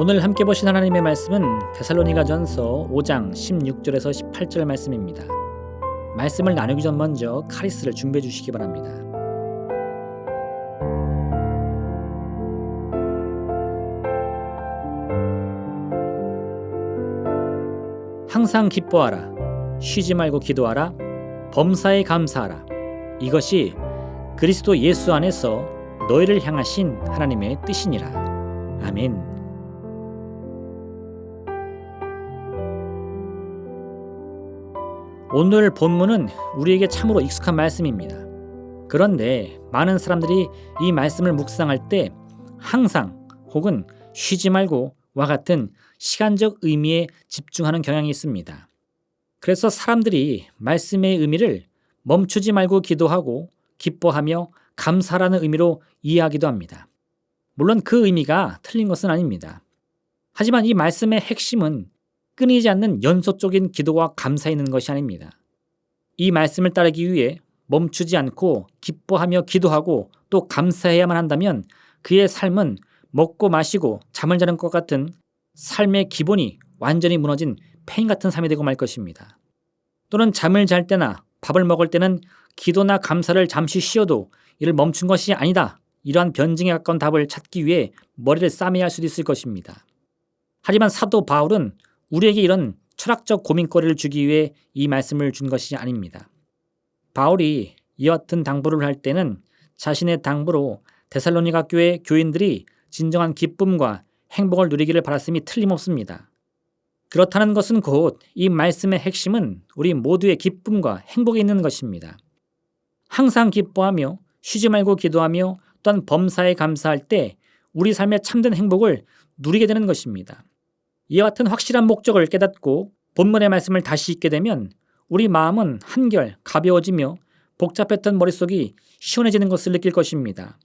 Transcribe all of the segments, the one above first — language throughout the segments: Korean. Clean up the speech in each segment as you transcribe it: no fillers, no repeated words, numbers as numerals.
오늘 함께 보신 하나님의 말씀은 데살로니가전서 5장 16절에서 18절 말씀입니다. 말씀을 나누기 전 먼저 카리스를 준비해 주시기 바랍니다. 항상 기뻐하라. 쉬지 말고 기도하라. 범사에 감사하라. 이것이 그리스도 예수 안에서 너희를 향하신 하나님의 뜻이니라. 아멘. 오늘 본문은 우리에게 참으로 익숙한 말씀입니다. 그런데 많은 사람들이 이 말씀을 묵상할 때 항상 혹은 쉬지 말고 와 같은 시간적 의미에 집중하는 경향이 있습니다. 그래서 사람들이 말씀의 의미를 멈추지 말고 기도하고 기뻐하며 감사라는 의미로 이해하기도 합니다. 물론 그 의미가 틀린 것은 아닙니다. 하지만 이 말씀의 핵심은 끊이지 않는 연속적인 기도와 감사에 있는 것이 아닙니다. 이 말씀을 따르기 위해 멈추지 않고 기뻐하며 기도하고 또 감사해야만 한다면 그의 삶은 먹고 마시고 잠을 자는 것 같은 삶의 기본이 완전히 무너진 폐인 같은 삶이 되고 말 것입니다. 또는 잠을 잘 때나 밥을 먹을 때는 기도나 감사를 잠시 쉬어도 이를 멈춘 것이 아니다. 이러한 변증에 가까운 답을 찾기 위해 머리를 싸매야 할 수도 있을 것입니다. 하지만 사도 바울은 우리에게 이런 철학적 고민거리를 주기 위해 이 말씀을 준 것이 아닙니다. 바울이 이와 같은 당부를 할 때는 자신의 당부로 데살로니가 교회 교인들이 진정한 기쁨과 행복을 누리기를 바랐음이 틀림없습니다. 그렇다는 것은 곧 이 말씀의 핵심은 우리 모두의 기쁨과 행복에 있는 것입니다. 항상 기뻐하며 쉬지 말고 기도하며 또한 범사에 감사할 때 우리 삶의 참된 행복을 누리게 되는 것입니다. 이와 같은 확실한 목적을 깨닫고 본문의 말씀을 다시 읽게 되면 우리 마음은 한결 가벼워지며 복잡했던 머릿속이 시원해지는 것을 느낄 것입니다.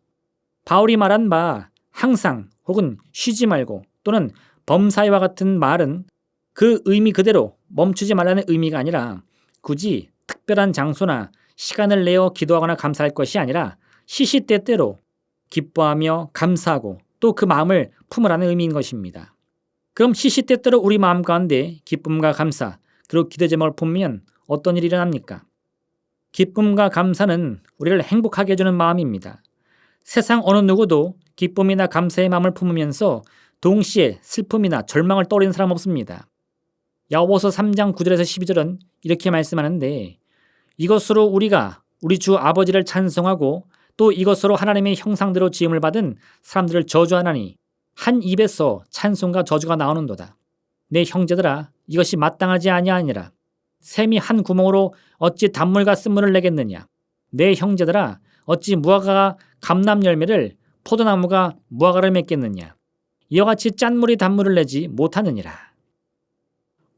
바울이 말한 바 항상 혹은 쉬지 말고 또는 범사에와 같은 말은 그 의미 그대로 멈추지 말라는 의미가 아니라 굳이 특별한 장소나 시간을 내어 기도하거나 감사할 것이 아니라 시시때때로 기뻐하며 감사하고 또 그 마음을 품으라는 의미인 것입니다. 그럼 시시때때로 우리 마음 가운데 기쁨과 감사 그리고 기도 제목을 품으면 어떤 일이 일어납니까? 기쁨과 감사는 우리를 행복하게 해주는 마음입니다. 세상 어느 누구도 기쁨이나 감사의 마음을 품으면서 동시에 슬픔이나 절망을 떠올리는 사람 없습니다. 야고보서 3장 9절에서 12절은 이렇게 말씀하는데 이것으로 우리가 우리 주 아버지를 찬송하고 또 이것으로 하나님의 형상대로 지음을 받은 사람들을 저주하나니 한 입에서 찬송과 저주가 나오는도다. 내 형제들아 이것이 마땅하지 아니하니라. 샘이 한 구멍으로 어찌 단물과 쓴물을 내겠느냐. 내 형제들아 어찌 무화과가 감람 열매를 포도나무가 무화과를 맺겠느냐. 이와 같이 짠물이 단물을 내지 못하느니라.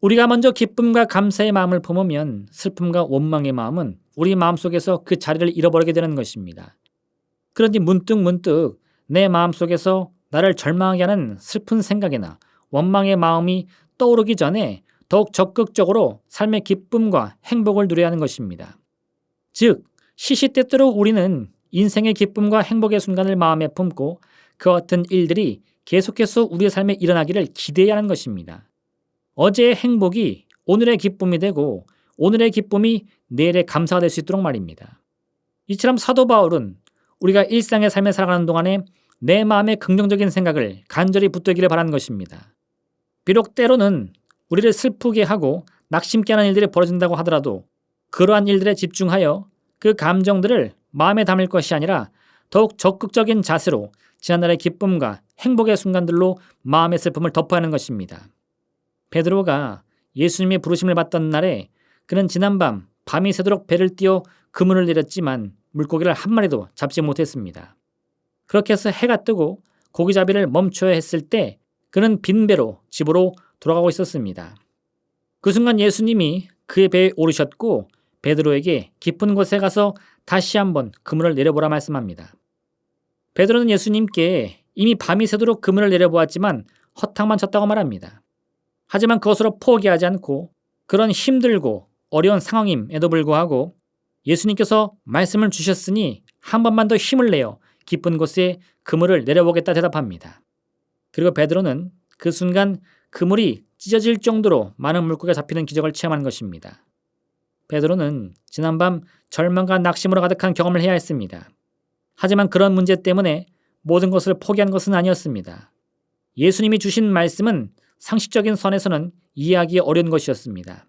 우리가 먼저 기쁨과 감사의 마음을 품으면 슬픔과 원망의 마음은 우리 마음속에서 그 자리를 잃어버리게 되는 것입니다. 그러니 문득 내 마음속에서 나를 절망하게 하는 슬픈 생각이나 원망의 마음이 떠오르기 전에 더욱 적극적으로 삶의 기쁨과 행복을 누려야 하는 것입니다. 즉, 시시때때로 우리는 인생의 기쁨과 행복의 순간을 마음에 품고 그와 같은 일들이 계속해서 우리의 삶에 일어나기를 기대해야 하는 것입니다. 어제의 행복이 오늘의 기쁨이 되고 오늘의 기쁨이 내일의 감사가 될 수 있도록 말입니다. 이처럼 사도 바울은 우리가 일상의 삶에 살아가는 동안에 내 마음의 긍정적인 생각을 간절히 붙들기를 바라는 것입니다. 비록 때로는 우리를 슬프게 하고 낙심케 하는 일들이 벌어진다고 하더라도 그러한 일들에 집중하여 그 감정들을 마음에 담을 것이 아니라 더욱 적극적인 자세로 지난날의 기쁨과 행복의 순간들로 마음의 슬픔을 덮어야 하는 것입니다. 베드로가 예수님의 부르심을 받던 날에 그는 지난밤 밤이 새도록 배를 띄워 그물을 내렸지만 물고기를 한 마리도 잡지 못했습니다. 그렇게 해서 해가 뜨고 고기잡이를 멈춰야 했을 때 그는 빈 배로 집으로 돌아가고 있었습니다. 그 순간 예수님이 그의 배에 오르셨고 베드로에게 깊은 곳에 가서 다시 한번 그물을 내려보라 말씀합니다. 베드로는 예수님께 이미 밤이 새도록 그물을 내려보았지만 허탕만 쳤다고 말합니다. 하지만 그것으로 포기하지 않고 그런 힘들고 어려운 상황임에도 불구하고 예수님께서 말씀을 주셨으니 한 번만 더 힘을 내어 깊은 곳에 그물을 내려보겠다 대답합니다. 그리고 베드로는 그 순간 그물이 찢어질 정도로 많은 물고기가 잡히는 기적을 체험한 것입니다. 베드로는 지난밤 절망과 낙심으로 가득한 경험을 해야 했습니다. 하지만 그런 문제 때문에 모든 것을 포기한 것은 아니었습니다. 예수님이 주신 말씀은 상식적인 선에서는 이해하기 어려운 것이었습니다.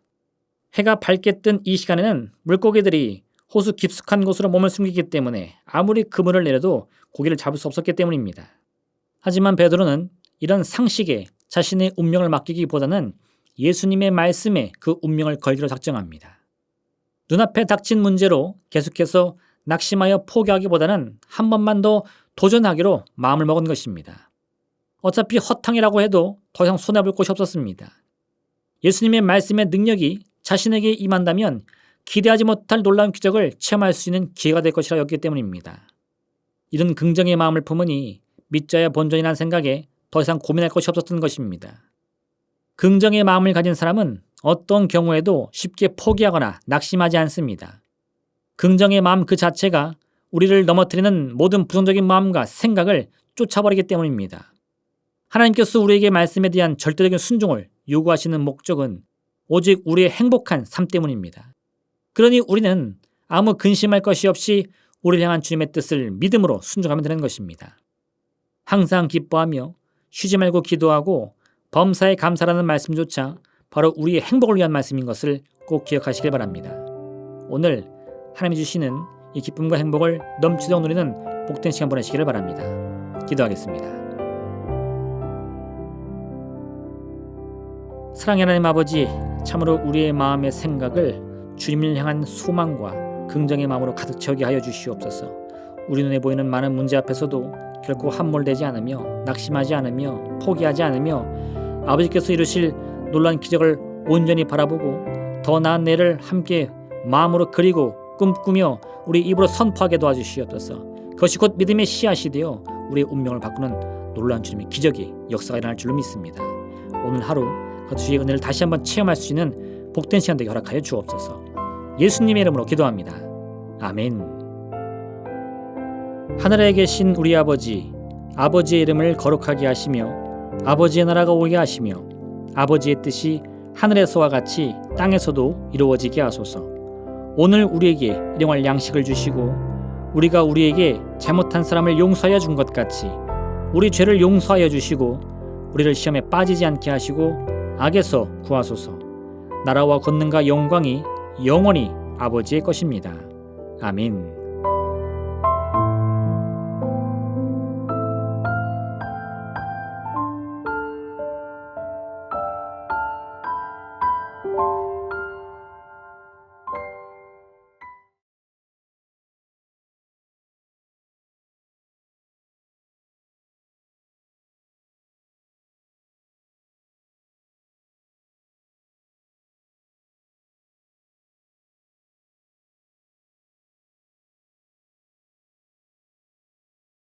해가 밝게 뜬 이 시간에는 물고기들이 호수 깊숙한 곳으로 몸을 숨기기 때문에 아무리 그물을 내려도 고기를 잡을 수 없었기 때문입니다. 하지만 베드로는 이런 상식에 자신의 운명을 맡기기보다는 예수님의 말씀에 그 운명을 걸기로 작정합니다. 눈앞에 닥친 문제로 계속해서 낙심하여 포기하기보다는 한 번만 더 도전하기로 마음을 먹은 것입니다. 어차피 허탕이라고 해도 더 이상 손해볼 곳이 없었습니다. 예수님의 말씀의 능력이 자신에게 임한다면 기대하지 못할 놀라운 기적을 체험할 수 있는 기회가 될 것이라 여겼기 때문입니다. 이런 긍정의 마음을 품으니 믿자야 본전이라는 생각에 더 이상 고민할 것이 없었던 것입니다. 긍정의 마음을 가진 사람은 어떤 경우에도 쉽게 포기하거나 낙심하지 않습니다. 긍정의 마음 그 자체가 우리를 넘어뜨리는 모든 부정적인 마음과 생각을 쫓아버리기 때문입니다. 하나님께서 우리에게 말씀에 대한 절대적인 순종을 요구하시는 목적은 오직 우리의 행복한 삶 때문입니다. 그러니 우리는 아무 근심할 것이 없이 우리를 향한 주님의 뜻을 믿음으로 순종하면 되는 것입니다. 항상 기뻐하며 쉬지 말고 기도하고 범사에 감사라는 말씀조차 바로 우리의 행복을 위한 말씀인 것을 꼭 기억하시길 바랍니다. 오늘 하나님이 주시는 이 기쁨과 행복을 넘치도록 누리는 복된 시간 보내시기를 바랍니다. 기도하겠습니다. 사랑의 하나님 아버지, 참으로 우리의 마음의 생각을 주님을 향한 소망과 긍정의 마음으로 가득 채우게 하여 주시옵소서. 우리 눈에 보이는 많은 문제 앞에서도 결코 함몰되지 않으며 낙심하지 않으며 포기하지 않으며 아버지께서 이루실 놀라운 기적을 온전히 바라보고 더 나은 내일을 함께 마음으로 그리고 꿈꾸며 우리 입으로 선포하게 도와주시옵소서. 그것이 곧 믿음의 씨앗이 되어 우리의 운명을 바꾸는 놀라운 주님의 기적이 역사가 일어날 줄로 믿습니다. 오늘 하루 그 주의 은혜를 다시 한번 체험할 수 있는 복된 시간 되게 허락하여 주옵소서. 예수님의 이름으로 기도합니다. 아멘. 하늘에 계신 우리 아버지, 아버지의 이름을 거룩하게 하시며 아버지의 나라가 오게 하시며 아버지의 뜻이 하늘에서와 같이 땅에서도 이루어지게 하소서. 오늘 우리에게 일용할 양식을 주시고 우리가 우리에게 잘못한 사람을 용서하여 준 것 같이 우리 죄를 용서하여 주시고 우리를 시험에 빠지지 않게 하시고 악에서 구하소서. 나라와 권능과 영광이 영원히 아버지의 것입니다. 아멘.